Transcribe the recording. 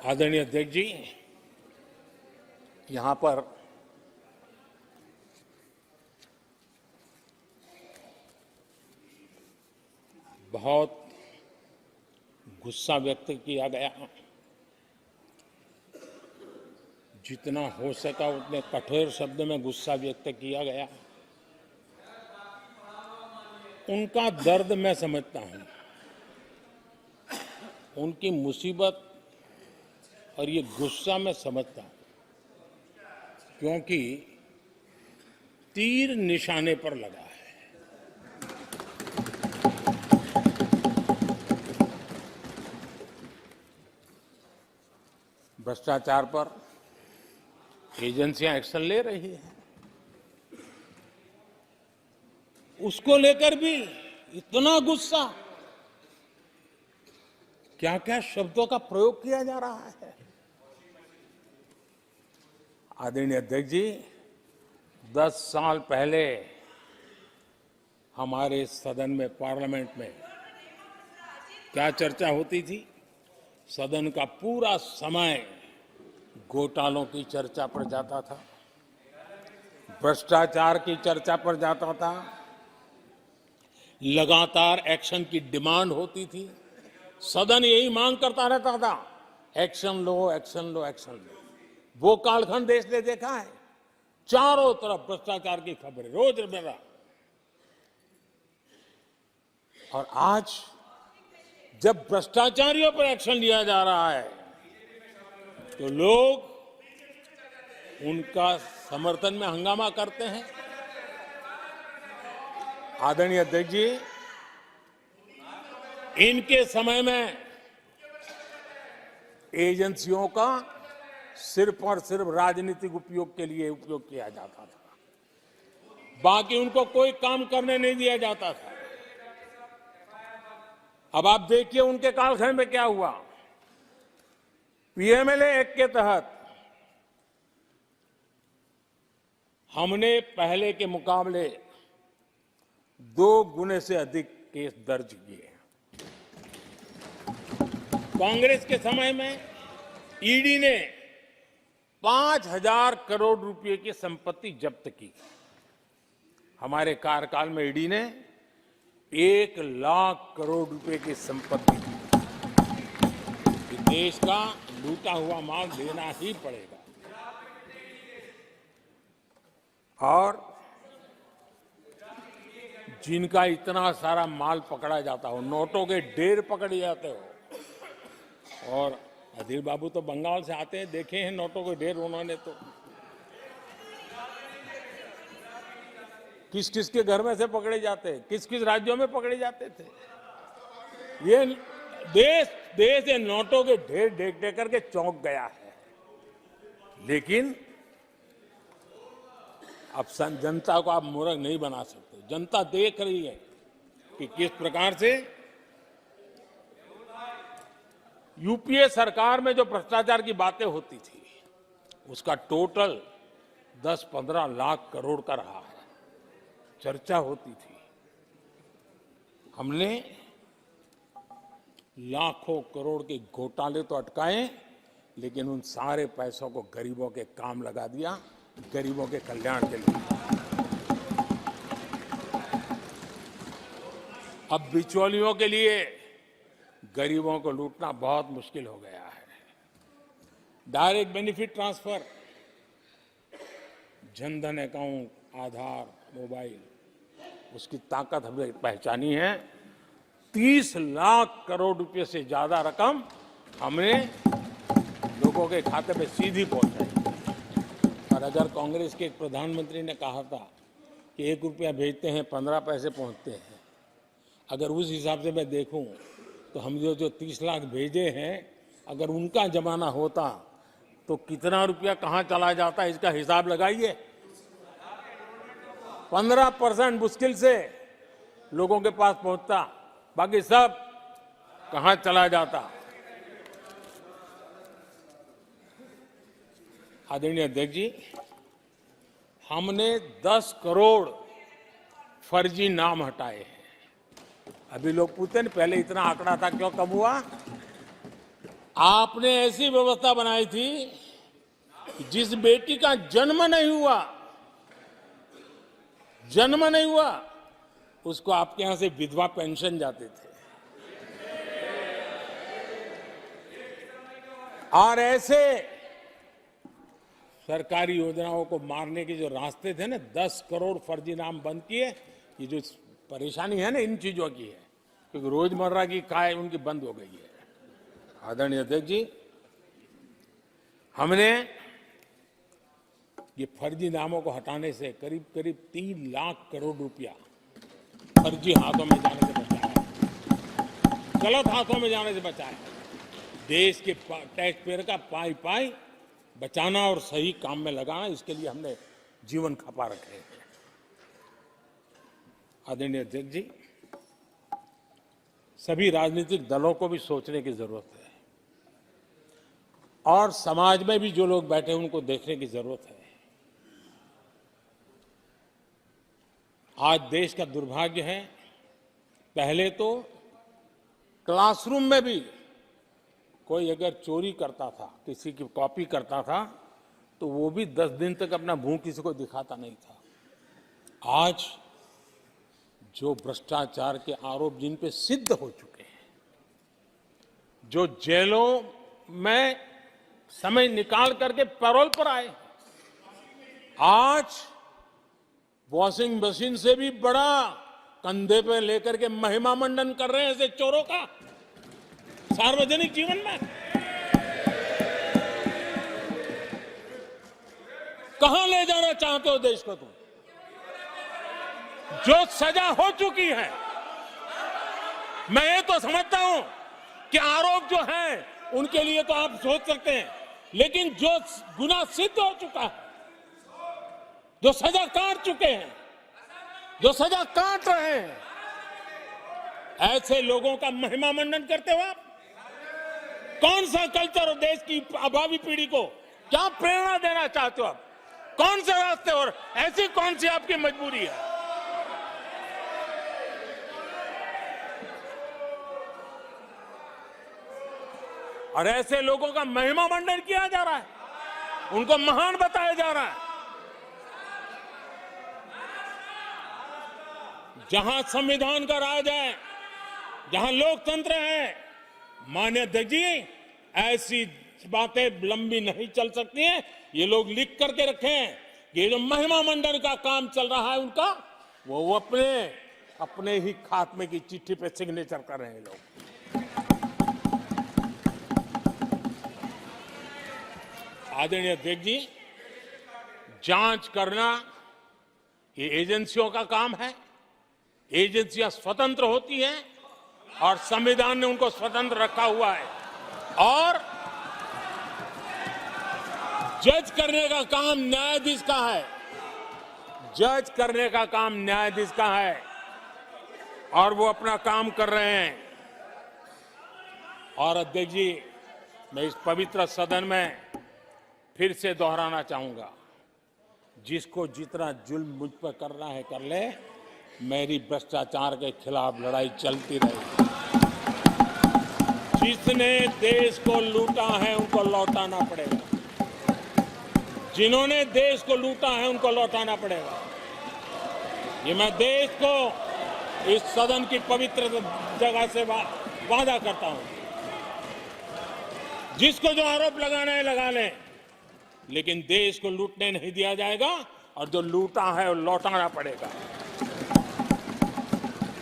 आदरणीय अध्यक्ष जी, यहां पर बहुत गुस्सा व्यक्त किया गया। जितना हो सका उतने कठोर शब्द में गुस्सा व्यक्त किया गया। उनका दर्द मैं समझता हूं, उनकी मुसीबत और ये गुस्सा मैं समझता हूं, क्योंकि तीर निशाने पर लगा है। भ्रष्टाचार पर एजेंसियां एक्शन ले रही हैं, उसको लेकर भी इतना गुस्सा, क्या क्या शब्दों का प्रयोग किया जा रहा है। आदरणीय अध्यक्ष जी, 10 साल पहले हमारे सदन में, पार्लियामेंट में क्या चर्चा होती थी? सदन का पूरा समय घोटालों की चर्चा पर जाता था, भ्रष्टाचार की चर्चा पर जाता था, लगातार एक्शन की डिमांड होती थी। सदन यही मांग करता रहता था, एक्शन लो, एक्शन लो, एक्शन लो। वो कालखंड देश ने देखा है, चारों तरफ भ्रष्टाचार की खबरें रोजमर्रा। और आज जब भ्रष्टाचारियों पर एक्शन लिया जा रहा है तो लोग उनका समर्थन में हंगामा करते हैं। आदरणीय अध्यक्ष जी, इनके समय में एजेंसियों का सिर्फ और सिर्फ राजनीतिक उपयोग के लिए उपयोग किया जाता था, बाकी उनको कोई काम करने नहीं दिया जाता था। अब आप देखिए उनके कालखंड में क्या हुआ। पीएमएलए एक्ट के तहत हमने पहले के मुकाबले 2 गुने से अधिक केस दर्ज किए। कांग्रेस के समय में ईडी ने 5,000 करोड़ रुपए की संपत्ति जब्त की। हमारे कार्यकाल में ईडी ने 1 लाख करोड़ रुपए की संपत्ति की। देश का लूटा हुआ माल देना ही पड़ेगा। और जिनका इतना सारा माल पकड़ा जाता हो, नोटों के ढेर पकड़े जाते हो, और अधीर बाबू तो बंगाल से आते हैं, देखे हैं नोटों के ढेर उन्होंने। तो किस किस के घर में से पकड़े जाते, किस किस राज्यों में पकड़े जाते थे। ये देश ये नोटों के ढेर देख देख करके चौंक गया है। लेकिन अब जनता को आप मूर्ख नहीं बना सकते। जनता देख रही है कि किस प्रकार से यूपीए सरकार में जो भ्रष्टाचार की बातें होती थी, उसका टोटल 10-15 लाख करोड़ का रहा है। चर्चा होती थी। हमने लाखों करोड़ के घोटाले तो अटकाए, लेकिन उन सारे पैसों को गरीबों के काम लगा दिया, गरीबों के कल्याण के लिए। अब बिचौलियों के लिए गरीबों को लूटना बहुत मुश्किल हो गया है। Direct benefit transfer, Jan Dhan account, Aadhaar, mobile, उसकी ताकत हमने पहचानी है। 30 लाख करोड़ रुपए से ज्यादा रकम हमने लोगों के खाते में सीधी पहुंचाई। और अगर कांग्रेस के एक प्रधानमंत्री ने कहा था कि 1 रुपया भेजते हैं 15 पैसे पहुंचते हैं, अगर उस हिसाब से मैं देखूं तो हम जो 30 लाख भेजे हैं, अगर उनका जमाना होता तो कितना रुपया कहां चला जाता, इसका हिसाब लगाइए। 15% मुश्किल से लोगों के पास पहुंचता, बाकी सब कहां चला जाता। आदरणीय अध्यक्ष जी, हमने 10 करोड़ फर्जी नाम हटाए हैं। अभी लोग पूछते हैं पहले इतना आंकड़ा था, क्यों कम हुआ? आपने ऐसी व्यवस्था बनाई थी कि जिस बेटी का जन्म नहीं हुआ उसको आपके यहां से विधवा पेंशन जाते थे। और ऐसे सरकारी योजनाओं को मारने के जो रास्ते थे ना, 10 करोड़ फर्जी नाम बंद किए। ये जो परेशानी है ना इन चीजों की है, क्योंकि रोजमर्रा की काय उनकी बंद हो गई है। आदरणीय अध्यक्ष जी, हमने ये फर्जी नामों को हटाने से करीब करीब 3 लाख करोड़ रुपया फर्जी हाथों में जाने से बचाया, गलत हाथों में जाने से बचाया। देश के टैक्स पेयर का पाई पाई बचाना और सही काम में लगाना, इसके लिए हमने जीवन खपा रखे हैं। आदरणीय अध्यक्ष जी, सभी राजनीतिक दलों को भी सोचने की जरूरत है और समाज में भी जो लोग बैठे हैं उनको देखने की जरूरत है। आज देश का दुर्भाग्य है, पहले तो क्लासरूम में भी कोई अगर चोरी करता था, किसी की कॉपी करता था, तो वो भी 10 दिन तक अपना मुंह किसी को दिखाता नहीं था। आज जो भ्रष्टाचार के आरोप जिन पे सिद्ध हो चुके हैं, जो जेलों में समय निकाल करके पैरोल पर आए, आज वॉशिंग मशीन से भी बड़ा कंधे पे लेकर के महिमा मंडन कर रहे हैं ऐसे चोरों का सार्वजनिक जीवन में। कहां ले जाना चाहते हो देश को तुम? जो सजा हो चुकी है, मैं ये तो समझता हूं कि आरोप जो है उनके लिए तो आप सोच सकते हैं, लेकिन जो गुनाह सिद्ध हो चुका है, जो सजा काट चुके हैं, जो सजा काट रहे हैं, ऐसे लोगों का महिमा मंडन करते हो आप? कौन सा कल्चर और देश की भावी पीढ़ी को क्या प्रेरणा देना चाहते हो आप? कौन से रास्ते और ऐसी कौन सी आपकी मजबूरी है? और ऐसे लोगों का महिमा मंडन किया जा रहा है, उनको महान बताया जा रहा है। जहां संविधान का राज है, जहां लोकतंत्र है, माननीय अध्यक्ष जी, ऐसी बातें लंबी नहीं चल सकती हैं। ये लोग लिख करके रखें कि ये जो महिमा मंडन का काम चल रहा है उनका, वो अपने ही खात्मे की चिट्ठी पे सिग्नेचर कर रहे हैं लोग। आदरणीय अध्यक्ष जी, जांच करना ये एजेंसियों का काम है। एजेंसियां स्वतंत्र होती हैं और संविधान ने उनको स्वतंत्र रखा हुआ है, और जज करने का काम न्यायाधीश का है। जज करने का काम न्यायाधीश का है और वो अपना काम कर रहे हैं। और अध्यक्ष जी, मैं इस पवित्र सदन में फिर से दोहराना चाहूंगा, जिसको जितना जुल्म मुझ पर करना है कर ले, मेरी भ्रष्टाचार के खिलाफ लड़ाई चलती रहेगी। जिसने देश को लूटा है उनको लौटाना पड़ेगा, जिन्होंने देश को लूटा है उनको लौटाना पड़ेगा। ये मैं देश को इस सदन की पवित्र जगह से वादा करता हूं। जिसको जो आरोप लगाना है लगा लें, लेकिन देश को लूटने नहीं दिया जाएगा और जो लूटा है वो लौटाना पड़ेगा।